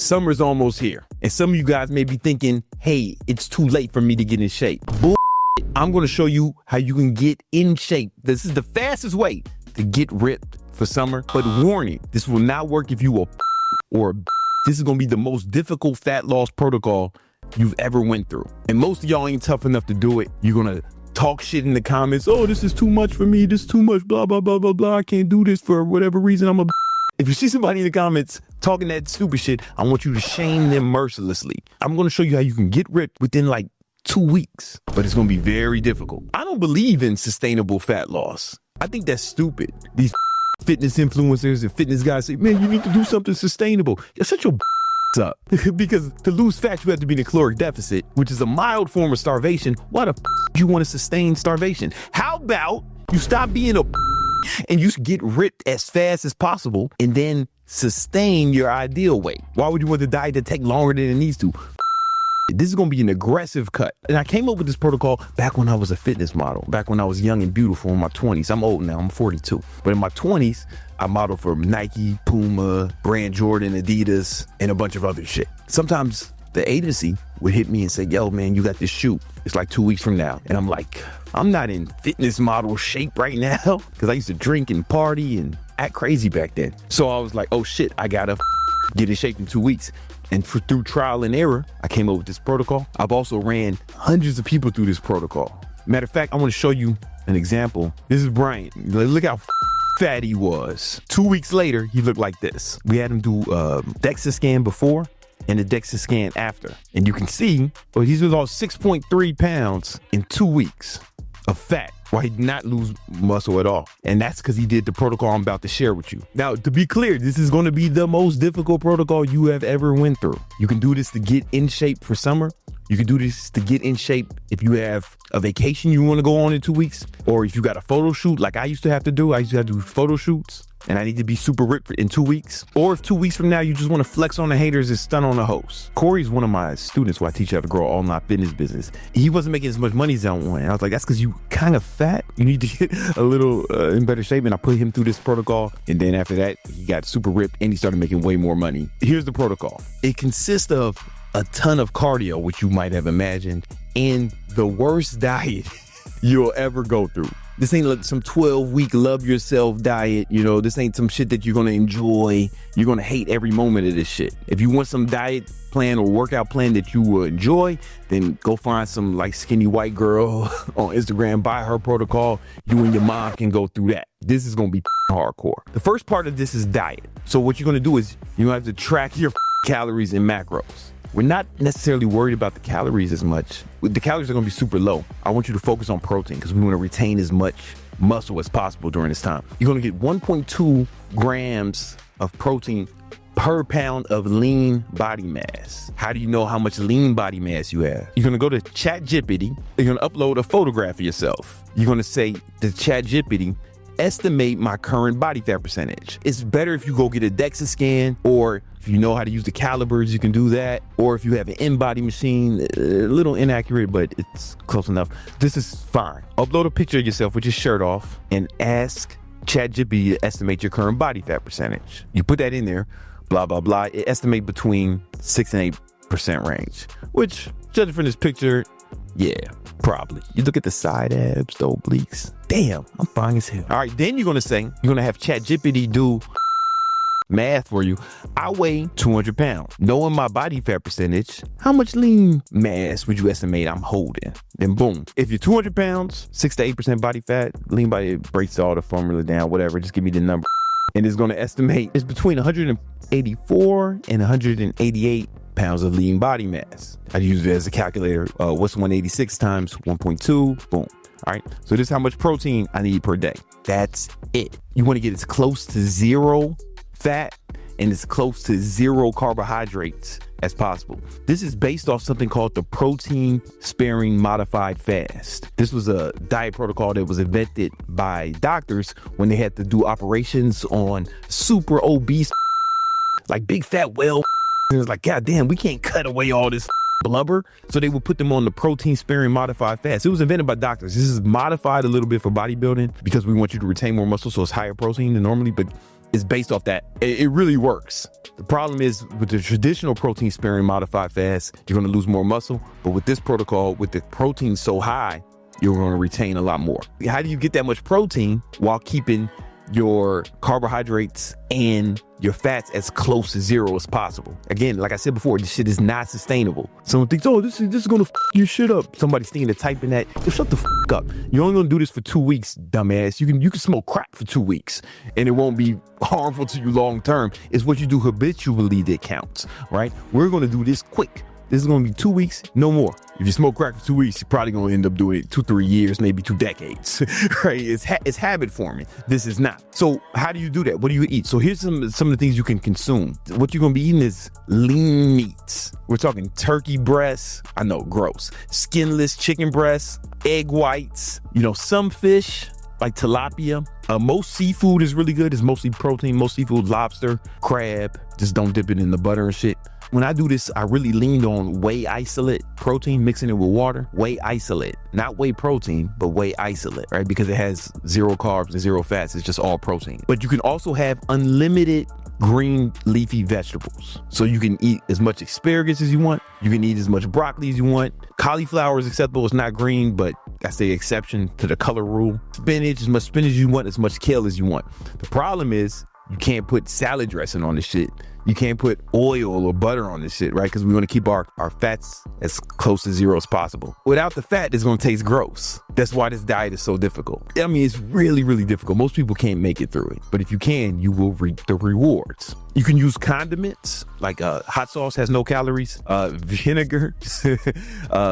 Summer's almost here. And some of you guys may be thinking, hey, it's too late for me to get in shape. Bull. I'm going to show you how you can get in shape. This is the fastest way to get ripped for summer. But warning, this will not work if you or this is going to be the most difficult fat loss protocol you've ever went through. And most of y'all ain't tough enough to do it. You're going to talk shit in the comments. Oh, this is too much for me. This is too much, blah, blah, blah, blah, blah. I can't do this for whatever reason. If you see somebody in the comments talking that stupid shit, I want you to shame them mercilessly. I'm going to show you how you can get ripped within like 2 weeks, but it's going to be very difficult. I don't believe in sustainable fat loss. I think that's stupid. These fitness influencers and fitness guys say, man, you need to do something sustainable. You're such a up. Because to lose fat, you have to be in a caloric deficit, which is a mild form of starvation. Why the do you want to sustain starvation? How about you stop being a and you get ripped as fast as possible and then sustain your ideal weight? Why would you want the diet to take longer than it needs to? This is going to be an aggressive cut. And I came up with this protocol back when I was a fitness model, back when I was young and beautiful in my 20s. I'm old now, I'm 42. But in my 20s, I modeled for Nike, Puma, Brand Jordan, Adidas, and a bunch of other shit. Sometimes the agency would hit me and say, yo, man, you got this shoot. It's like 2 weeks from now. And I'm like, I'm not in fitness model shape right now because I used to drink and party and act crazy back then. So I was like, oh shit, I gotta get in shape in 2 weeks. And through trial and error, I came up with this protocol. I've also ran hundreds of people through this protocol. Matter of fact, I want to show you an example. This is Brian. Look how fat he was. 2 weeks later, he looked like this. We had him do DEXA scan before and a DEXA scan after. And you can see, well, he's lost 6.3 pounds in 2 weeks of fat. Why he did not lose muscle at all. And that's because he did the protocol I'm about to share with you. Now, to be clear, this is going to be the most difficult protocol you have ever went through. You can do this to get in shape for summer. You can do this to get in shape if you have a vacation you want to go on in 2 weeks, or if you got a photo shoot like I used to have to do. I used to have to do photo shoots and I need to be super ripped in 2 weeks. Or if 2 weeks from now, you just want to flex on the haters and stun on the host. Corey's one of my students who I teach how to grow all night fitness business. He wasn't making as much money as I wanted. I was like, that's because you kind of fat. You need to get a little in better shape. And I put him through this protocol. And then after that, he got super ripped and he started making way more money. Here's the protocol. It consists of a ton of cardio, which you might have imagined, and the worst diet you'll ever go through. This ain't like some 12-week love yourself diet. You know, this ain't some shit that you're going to enjoy. You're going to hate every moment of this shit. If you want some diet plan or workout plan that you will enjoy, then go find some like skinny white girl on Instagram, buy her protocol. You and your mom can go through that. This is going to be hardcore. The first part of this is diet. So what you're going to do is you're going to have to track your calories and macros. We're not necessarily worried about the calories as much. The calories are going to be super low. I want you to focus on protein because we want to retain as much muscle as possible during this time. You're going to get 1.2 grams of protein per pound of lean body mass. How do you know how much lean body mass you have? You're going to go to ChatGPT. You're going to upload a photograph of yourself. You're going to say to ChatGPT, estimate my current body fat percentage. It's better if you go get a DEXA scan, or if you know how to use the calibers, you can do that. Or if you have an in-body machine, a little inaccurate, but it's close enough. This is fine. Upload a picture of yourself with your shirt off and ask ChatGPT to estimate your current body fat percentage. You put that in there, blah, blah, blah. It estimates between 6 and 8% range, which, judging from this picture, yeah, probably. You look at the side abs, the obliques. Damn, I'm fine as hell. All right, then you're going to have ChatGPT do math for you. I weigh 200 pounds. Knowing my body fat percentage, how much lean mass would you estimate I'm holding? Then boom. If you're 200 pounds, 6 to 8% body fat, lean body, breaks all the formula down, whatever. Just give me the number. And it's going to estimate it's between 184 and 188 pounds of lean body mass. I use it as a calculator. What's 186 times 1.2? Boom. All right. So this is how much protein I need per day. That's it. You want to get as close to zero fat and as close to zero carbohydrates as possible. This is based off something called the protein sparing modified fast. This was a diet protocol that was invented by doctors when they had to do operations on super obese, like big fat whale. It was like, God damn, we can't cut away all this blubber. So they would put them on the protein sparing modified fast. It was invented by doctors. This is modified a little bit for bodybuilding because we want you to retain more muscle. So it's higher protein than normally, but is based off that. It really works. The problem is with the traditional protein sparing modified fast, you're going to lose more muscle. But with this protocol, with the protein so high, you're going to retain a lot more. How do you get that much protein while keeping your carbohydrates and your fats as close to zero as possible? Again, like I said before, this shit is not sustainable. Someone thinks, oh, this is gonna f your shit up. Somebody's thinking to type in that. Yo, shut the f up. You're only gonna do this for 2 weeks, dumbass. You can smoke crack for 2 weeks and it won't be harmful to you long term. It's what you do habitually that counts, right? We're gonna do this quick. This is going to be 2 weeks, no more. If you smoke crack for 2 weeks, you're probably going to end up doing it 2-3 years, maybe 2 decades, right? It's habit forming. This is not. So how do you do that? What do you eat? So here's some of the things you can consume. What you're going to be eating is lean meats. We're talking turkey breasts. I know, gross. Skinless chicken breasts, egg whites, some fish like tilapia. Most seafood is really good. It's mostly protein. Most seafood, lobster, crab. Just don't dip it in the butter and shit. When I do this, I really leaned on whey isolate protein, mixing it with water. Whey isolate, not whey protein, but whey isolate, right? Because it has 0 carbs and 0 fats. It's just all protein. But you can also have unlimited green leafy vegetables. So you can eat as much asparagus as you want. You can eat as much broccoli as you want. Cauliflower is acceptable. It's not green, but that's the exception to the color rule. Spinach, as much spinach as you want, as much kale as you want. The problem is you can't put salad dressing on this shit. You can't put oil or butter on this shit, right? Because we want to keep our fats as close to zero as possible. Without the fat, it's going to taste gross. That's why this diet is so difficult. I mean, it's really, really difficult. Most people can't make it through it. But if you can, you will reap the rewards. You can use condiments, like hot sauce has no calories, vinegar,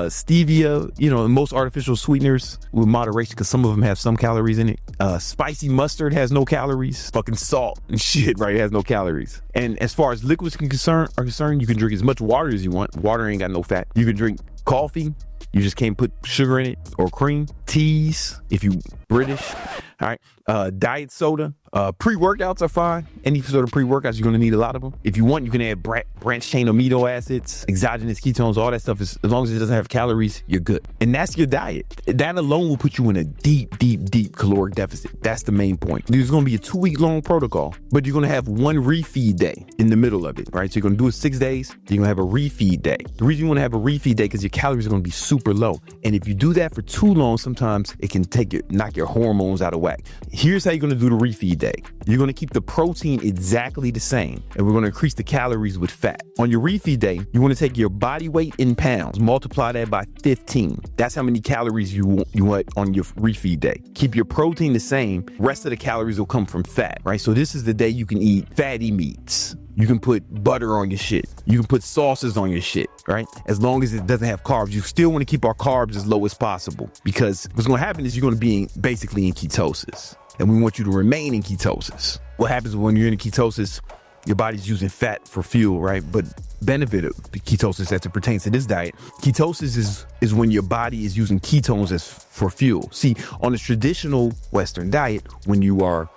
stevia, most artificial sweeteners with moderation, because some of them have some calories in it. Spicy mustard has no calories. Fucking salt and shit, right? It has no calories. And as far as liquids are concerned, you can drink as much water as you want. Water ain't got no fat. You can drink coffee. You just can't put sugar in it or cream. Teas, if you British. All right. Diet soda. Pre-workouts are fine. Any sort of pre-workouts, you're going to need a lot of them. If you want, you can add branched chain amino acids, exogenous ketones, all that stuff. As long as it doesn't have calories, you're good. And that's your diet. That alone will put you in a deep, deep, deep caloric deficit. That's the main point. There's going to be a 2-week long protocol, but you're going to have one refeed day in the middle of it, right? So you're going to do it 6 days. You're going to have a refeed day. The reason you want to have a refeed day because your calories are going to be super low. And if you do that for too long, sometimes it can knock your hormones out of whack. Here's how you're going to do the refeed day. You're going to keep the protein exactly the same, and we're going to increase the calories with fat. On your refeed day, you want to take your body weight in pounds, multiply that by 15. That's how many calories you want on your refeed day. Keep your protein the same. Rest of the calories will come from fat, right? So this is the day you can eat fatty meats. You can put butter on your shit. You can put sauces on your shit, right? As long as it doesn't have carbs. You still want to keep our carbs as low as possible, because what's going to happen is you're going to be basically in ketosis. And we want you to remain in ketosis. What happens when you're in ketosis, your body's using fat for fuel, right? But benefit of ketosis as it pertains to this diet, ketosis is when your body is using ketones as for fuel. See, on a traditional Western diet, when you are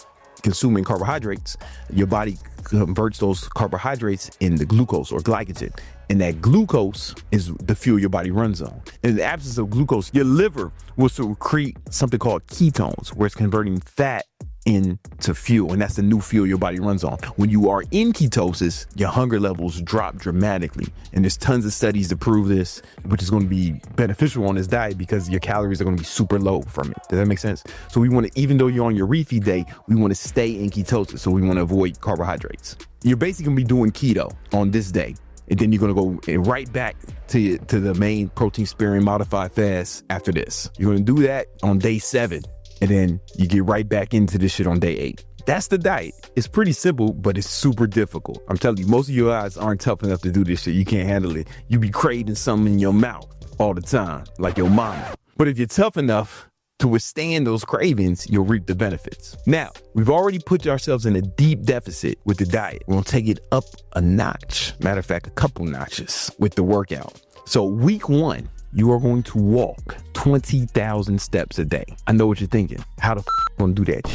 consuming carbohydrates, your body converts those carbohydrates into glucose or glycogen. And that glucose is the fuel your body runs on. In the absence of glucose, your liver will secrete something called ketones, where it's converting fat into fuel, and that's the new fuel your body runs on. When you are in ketosis, your hunger levels drop dramatically, and there's tons of studies to prove this, which is going to be beneficial on this diet because your calories are going to be super low from it. Does that make sense? So we want to, even though you're on your refeed day, we want to stay in ketosis, so we want to avoid carbohydrates. You're basically going to be doing keto on this day, and then you're going to go right back to the main protein sparing modified fast after this. You're going to do that on day 7. And then you get right back into this shit on day 8. That's the diet. It's pretty simple, but it's super difficult. I'm telling you, most of your guys aren't tough enough to do this shit. You can't handle it. You be craving something in your mouth all the time, like your mama. But if you're tough enough to withstand those cravings, you'll reap the benefits. Now, we've already put ourselves in a deep deficit with the diet. We're gonna take it up a notch. Matter of fact, a couple notches with the workout. So week 1, you are going to walk 20,000 steps a day. I know what you're thinking. How the f gonna do that?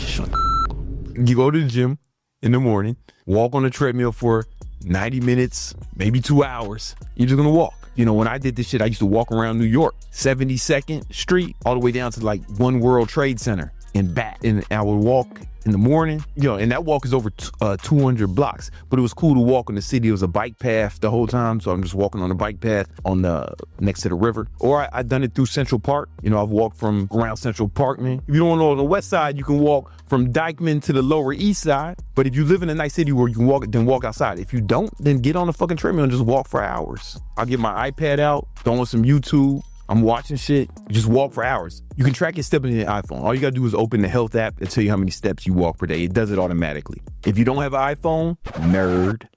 You go to the gym in the morning, walk on the treadmill for 90 minutes, maybe 2 hours. You're just gonna walk. When I did this shit, I used to walk around New York, 72nd Street, all the way down to like One World Trade Center. and back. And I would walk in the morning, and that walk is over 200 blocks. But it was cool to walk in the city. It was a bike path the whole time. So I'm just walking on the bike path next to the river. Or I done it through Central Park. I've walked from around Central Park, man. If you don't know on the west side, you can walk from Dykeman to the Lower East Side. But if you live in a nice city where you can walk, then walk outside. If you don't, then get on the fucking treadmill and just walk for hours. I'll get my iPad out, throw on some YouTube. I'm watching shit, just walk for hours. You can track your steps on your iPhone. All you gotta do is open the health app and tell you how many steps you walk per day. It does it automatically. If you don't have an iPhone, nerd.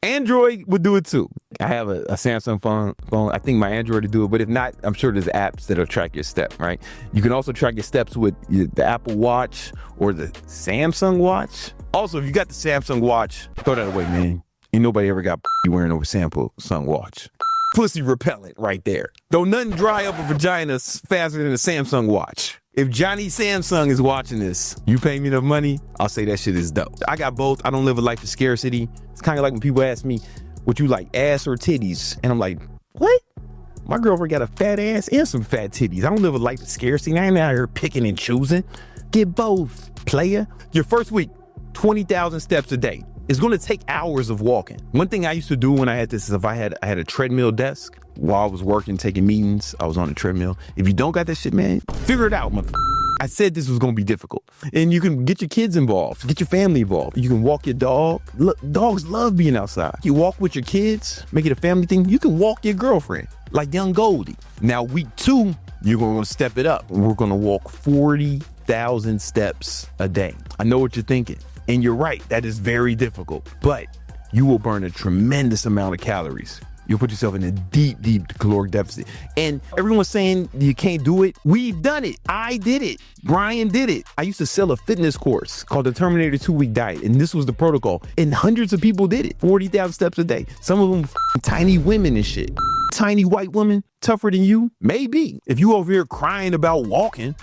Android would do it too. I have a Samsung phone. I think my Android would do it, but if not, I'm sure there's apps that'll track your step, right? You can also track your steps with the Apple Watch or the Samsung Watch. Also, if you got the Samsung Watch, throw that away, man. Ain't nobody ever got you wearing over Samsung Watch. Pussy repellent right there. Don't nothing dry up a vagina faster than a Samsung watch. If Johnny Samsung is watching this, you pay me the money, I'll say that shit is dope. I got both. I don't live a life of scarcity. It's kind of like when people ask me, what you like, ass or titties? And I'm like, what? My girlfriend got a fat ass and some fat titties. I don't live a life of scarcity. I ain't out here picking and choosing. Get both, player. Your first week, 20,000 steps a day. It's going to take hours of walking. One thing I used to do when I had this is if I had a treadmill desk while I was working, taking meetings, I was on the treadmill. If you don't got that shit, man, figure it out, motherfucker. I said this was going to be difficult. And you can get your kids involved, get your family involved. You can walk your dog. Look, dogs love being outside. You walk with your kids, make it a family thing. You can walk your girlfriend like young Goldie. Now, week 2, you're going to step it up. We're going to walk 40,000 steps a day. I know what you're thinking. And you're right, that is very difficult, but you will burn a tremendous amount of calories. You'll put yourself in a deep, deep caloric deficit. And everyone's saying you can't do it. We've done it. I did it. Brian did it. I used to sell a fitness course called the Terminator 2-Week Diet, and this was the protocol. And hundreds of people did it. 40,000 steps a day. Some of them tiny women and shit. Tiny white woman, tougher than you? Maybe. If you over here crying about walking,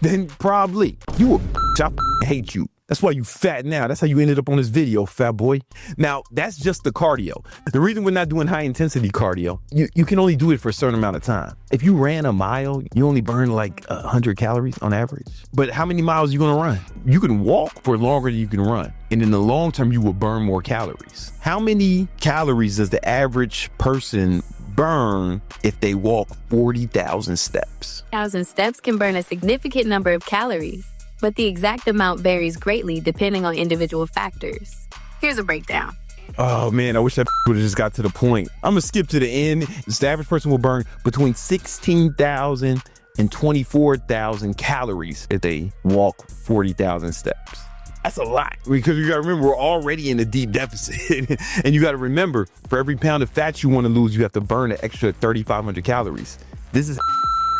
then probably. You a bitch. I hate you. That's why you fat now. That's how you ended up on this video, fat boy. Now, that's just the cardio. The reason we're not doing high intensity cardio, you can only do it for a certain amount of time. If you ran a mile, you only burn like 100 calories on average. But how many miles are you gonna run? You can walk for longer than you can run. And in the long term, you will burn more calories. How many calories does the average person burn if they walk 40,000 steps? 1,000 steps can burn a significant number of calories, but the exact amount varies greatly depending on individual factors. Here's a breakdown. Oh man, I wish that would have just got to the point. I'm gonna skip to the end. The average person will burn between 16,000 and 24,000 calories if they walk 40,000 steps. That's a lot, because you gotta remember, we're already in a deep deficit. And you gotta remember, for every pound of fat you wanna lose, you have to burn an extra 3,500 calories. This is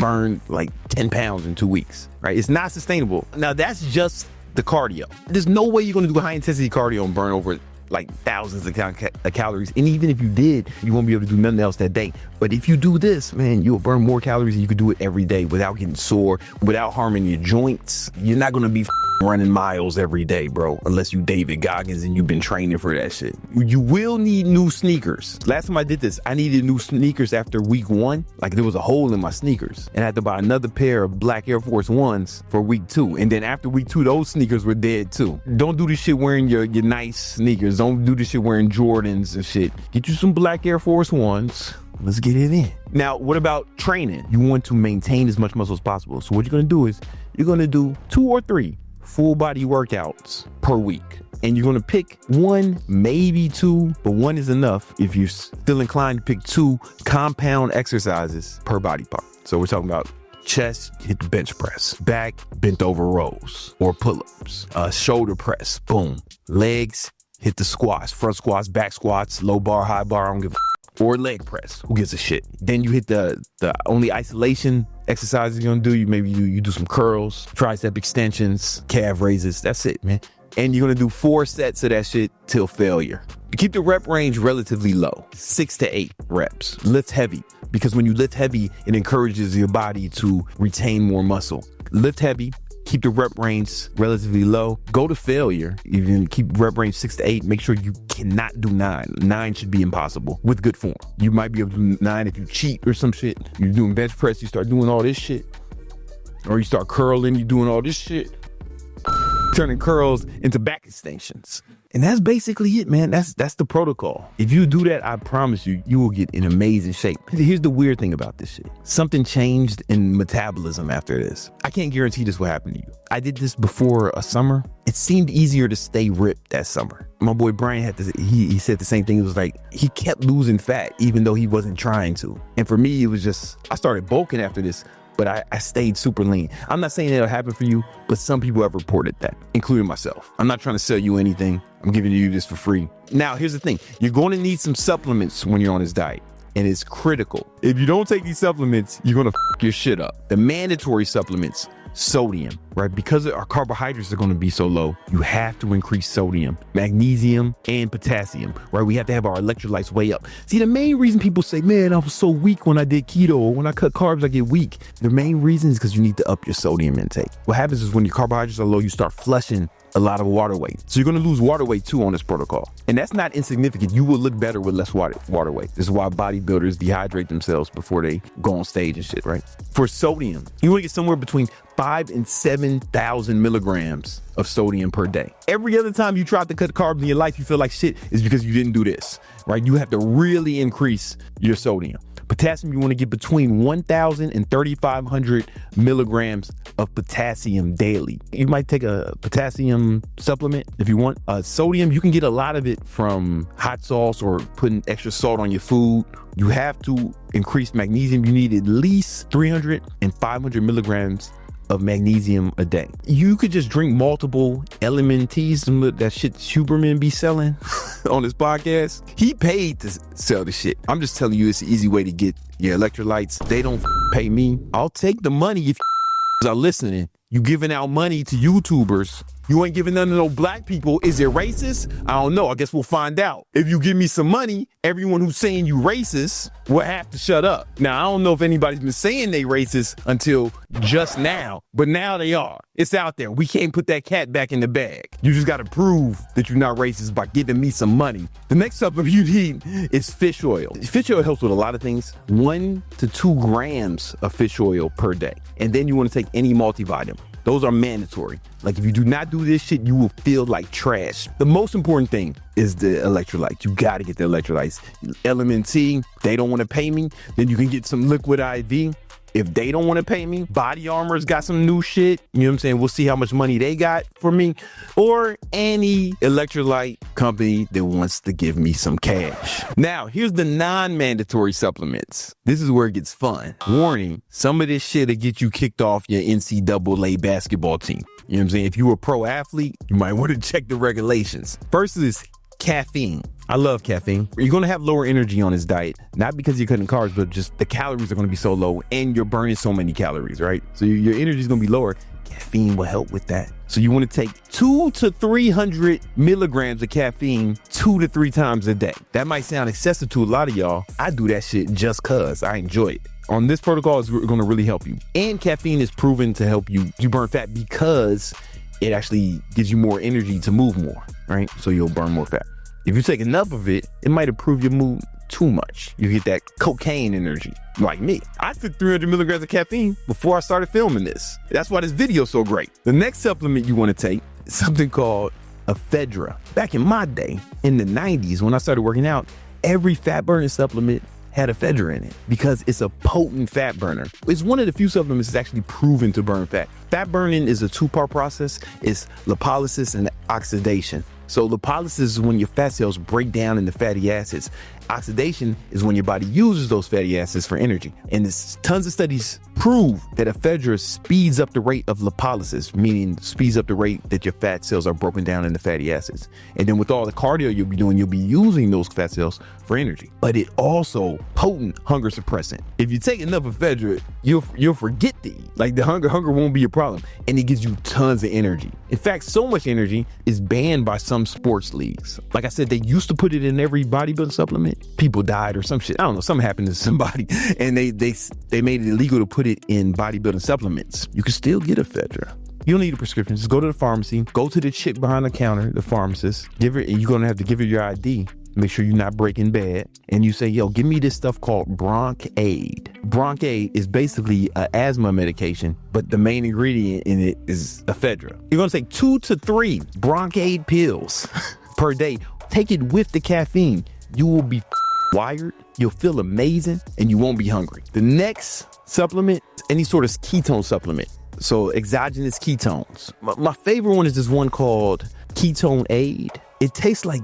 burn like 10 pounds in 2 weeks, right? It's not sustainable. Now that's just the cardio. There's no way you're gonna do high intensity cardio and burn over like thousands of calories. And even if you did, you won't be able to do nothing else that day. But if you do this, man, you'll burn more calories and you can do it every day without getting sore, without harming your joints. You're not gonna be running miles every day, bro, unless you David Goggins and you've been training for that shit. You will need new sneakers. Last time I did this, I needed new sneakers after week 1. Like there was a hole in my sneakers and I had to buy another pair of black Air Force Ones for week 2. And then after week 2, those sneakers were dead too. Don't do this shit wearing your nice sneakers. Don't do this shit wearing Jordans and shit. Get you some black Air Force Ones. Let's get it in. Now, what about training? You want to maintain as much muscle as possible. So what you're gonna do is you're gonna do 2 or 3 full body workouts per week. And you're gonna pick 1, maybe 2, but 1 is enough if you're still inclined to pick 2 compound exercises per body part. So we're talking about chest, hit the bench press, back, bent over rows or pull-ups, shoulder press, boom, legs, hit the squats, front squats, back squats, low bar, high bar, I don't give a or leg press, who gives a shit? Then you hit the only isolation exercises you're gonna do. You do some curls, tricep extensions, calf raises. That's it, man. And you're gonna do 4 sets of that shit till failure. You keep the rep range relatively low, 6 to 8 reps. Lift heavy, because when you lift heavy, it encourages your body to retain more muscle. Lift heavy, keep the rep range relatively low. Go to failure. You can keep rep range 6 to 8. Make sure you cannot do 9. 9 should be impossible with good form. You might be able to do 9 if you cheat or some shit. You're doing bench press, you start doing all this shit. or you start curling, you doing all this shit, turning curls into back extensions. And that's basically it, man. That's the protocol. If you do that, I promise you, you will get in amazing shape. Here's the weird thing about this shit. Something changed in metabolism after this. I can't guarantee this will happen to you. I did this before a summer. It seemed easier to stay ripped that summer. My boy Brian had this, he said the same thing. It was like, he kept losing fat even though he wasn't trying to. And for me, it was just, I started bulking after this, but I stayed super lean. I'm not saying it'll happen for you, but some people have reported that, including myself. I'm not trying to sell you anything. I'm giving you this for free. Now, here's the thing. You're going to need some supplements when you're on this diet, and it's critical. If you don't take these supplements, you're going to f your shit up. The mandatory supplements, sodium, right? Because our carbohydrates are going to be so low, you have to increase sodium, magnesium, and potassium, right? We have to have our electrolytes way up. See, the main reason people say, man, I was so weak when I did keto, or when I cut carbs, I get weak. The main reason is because you need to up your sodium intake. What happens is when your carbohydrates are low, you start flushing a lot of water weight. So you're going to lose water weight too on this protocol. And that's not insignificant. You will look better with less water weight. This is why bodybuilders dehydrate themselves before they go on stage and shit, right? For sodium, you want to get somewhere between 5,000 and 7,000 milligrams of sodium per day. Every other time you try to cut carbs in your life, you feel like shit is because you didn't do this, right? You have to really increase your sodium. Potassium, you want to get between 1,000 and 3,500 milligrams of potassium daily. You might take a potassium supplement if you want. Sodium, you can get a lot of it from hot sauce or putting extra salt on your food. You have to increase magnesium. You need at least 300 and 500 milligrams of magnesium a day. You could just drink multiple LMNTs, that shit Huberman be selling on his podcast. He paid to sell the shit. I'm just telling you, it's an easy way to get your electrolytes. They don't pay me. I'll take the money if you are listening. You giving out money to YouTubers. You ain't giving none of no black people. Is it racist? I don't know. I guess we'll find out. If you give me some money, everyone who's saying you racist will have to shut up. Now, I don't know if anybody's been saying they racist until just now, but now they are. It's out there. We can't put that cat back in the bag. You just got to prove that you're not racist by giving me some money. The next supplement you need is fish oil. Fish oil helps with a lot of things. 1 to 2 grams of fish oil per day. And then you want to take any multivitamin. Those are mandatory. Like if you do not do this shit, you will feel like trash. The most important thing is the electrolytes. You got to get the electrolytes. LMNT, they don't want to pay me. Then you can get some liquid IV. If they don't want to pay me, Body Armor's got some new shit. You know what I'm saying? We'll see how much money they got for me. Or any electrolyte company that wants to give me some cash. Now, here's the non-mandatory supplements. This is where it gets fun. Warning, some of this shit will get you kicked off your NCAA basketball team. You know what I'm saying? If you were a pro athlete, you might want to check the regulations. First is caffeine. I love caffeine. You're going to have lower energy on this diet, not because you're cutting carbs, but just the calories are going to be so low and you're burning so many calories, right? So your energy is going to be lower. Caffeine will help with that. So you want to take 200 to 300 milligrams of caffeine 2 to 3 times a day. That might sound excessive to a lot of y'all. I do that shit just cause I enjoy it. On this protocol, it's going to really help you. And caffeine is proven to help you burn fat because it actually gives you more energy to move more, right? So you'll burn more fat. If you take enough of it, it might improve your mood too much. You get that cocaine energy, like me. I took 300 milligrams of caffeine before I started filming this. That's why this video is so great. The next supplement you want to take is something called Ephedra. Back in my day, in the 90s, when I started working out, every fat burning supplement had Ephedra in it because it's a potent fat burner. It's one of the few supplements that's actually proven to burn fat. Fat burning is a 2-part process. It's lipolysis and oxidation. So lipolysis is when your fat cells break down into fatty acids. Oxidation is when your body uses those fatty acids for energy. And there's tons of studies prove that Ephedra speeds up the rate of lipolysis, meaning speeds up the rate that your fat cells are broken down into fatty acids. And then with all the cardio you'll be doing, you'll be using those fat cells for energy. But it also potent hunger suppressant. If you take enough Ephedra, you'll forget to eat. Like the hunger won't be a problem. And it gives you tons of energy. In fact, so much energy is banned by some sports leagues. Like I said, they used to put it in every bodybuilding supplement. People died or some shit. I don't know. Something happened to somebody. And they made it illegal to put it in bodybuilding supplements. You can still get Ephedra. You don't need a prescription. Just go to the pharmacy. Go to the chick behind the counter, the pharmacist. Give her, and you're going to have to give her your ID. make sure you're not breaking bad, and you say, yo, give me this stuff called Bronade. Bronade is basically an asthma medication, but the main ingredient in it is Ephedra. You're gonna take 2 to 3 Bronade pills per day. Take it with the caffeine. You will be wired, you'll feel amazing, and you won't be hungry. The next supplement, any sort of ketone supplement. So exogenous ketones. My favorite one is this one called Ketones. It tastes like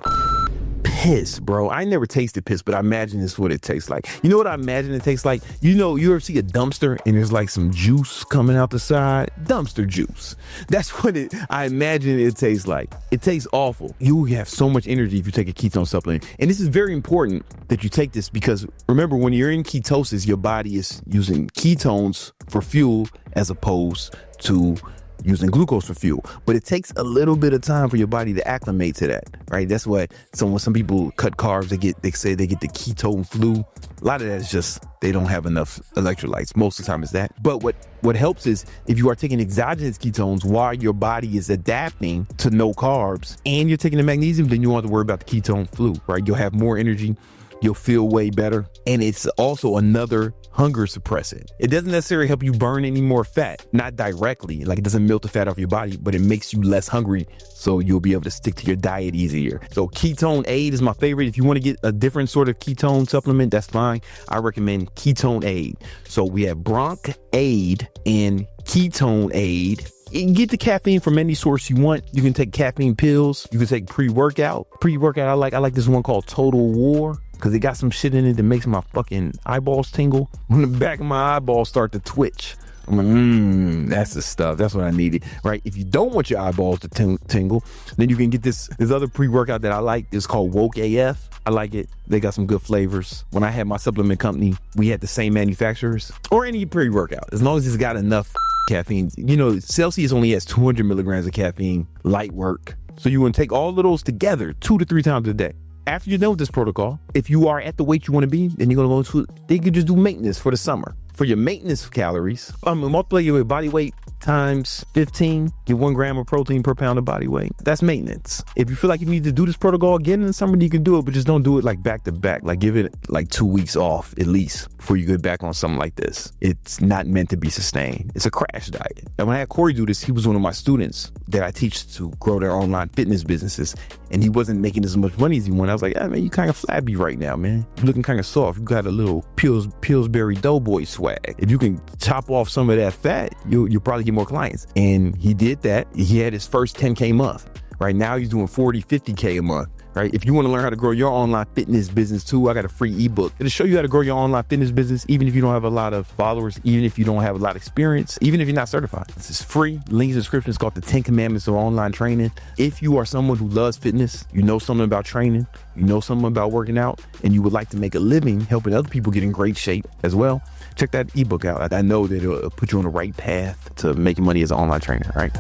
piss, bro. I never tasted piss, but I imagine this is what it tastes like. You know what I imagine it tastes like? You know, you ever see a dumpster and there's like some juice coming out the side? Dumpster juice. That's what I imagine it tastes like. It tastes awful. You will have so much energy if you take a ketone supplement. And this is very important that you take this because remember, when you're in ketosis, your body is using ketones for fuel as opposed to using glucose for fuel, but it takes a little bit of time for your body to acclimate to that, right? That's why some people cut carbs, they say they get the ketone flu. A lot of that is just they don't have enough electrolytes. Most of the time is that. But what helps is if you are taking exogenous ketones while your body is adapting to no carbs and you're taking the magnesium, then you don't have to worry about the ketone flu, right? You'll have more energy. You'll feel way better. And it's also another hunger suppressant. It doesn't necessarily help you burn any more fat, not directly, like it doesn't melt the fat off your body, but it makes you less hungry. So you'll be able to stick to your diet easier. So Ketones is my favorite. If you want to get a different sort of ketone supplement, that's fine. I recommend Ketones. So we have Bronade and Ketones. You can get the caffeine from any source you want. You can take caffeine pills. You can take pre-workout. I like this one called Total War because it got some shit in it that makes my fucking eyeballs tingle. When the back of my eyeballs start to twitch, I'm like, that's the stuff. That's what I needed, right? If you don't want your eyeballs to tingle, then you can get this other pre-workout that I like. It's called Woke AF. I like it. They got some good flavors. When I had my supplement company, we had the same manufacturers or any pre-workout, as long as it's got enough caffeine. You know, Celsius only has 200 milligrams of caffeine, light work. So you want to take all of those together 2 to 3 times a day. After you're done with this protocol, if you are at the weight you want to be, then you're going to go to, they could just do maintenance for the summer. For your maintenance calories, multiply your body weight times 15, get 1 gram of protein per pound of body weight. That's maintenance. If you feel like you need to do this protocol again in the summer, you can do it, but just don't do it like back to back. Like give it like 2 weeks off at least before you get back on something like this. It's not meant to be sustained. It's a crash diet. And when I had Corey do this, he was one of my students that I teach to grow their online fitness businesses. And he wasn't making as much money as he wanted. I was like, man, you kind of flabby right now, man. You're looking kind of soft. You got a little Pillsbury Doughboy swag. If you can chop off some of that fat, you'll probably get more clients. And he did that. He had his first 10K month. Right now he's doing 40, 50K a month. Right? If you want to learn how to grow your online fitness business too, I got a free ebook. It'll show you how to grow your online fitness business, even if you don't have a lot of followers, even if you don't have a lot of experience, even if you're not certified. This is free. Link in the description. It's called the 10 Commandments of Online Training. If you are someone who loves fitness, you know something about training, you know something about working out, and you would like to make a living helping other people get in great shape as well, check that ebook out. I know that it'll put you on the right path to making money as an online trainer, right?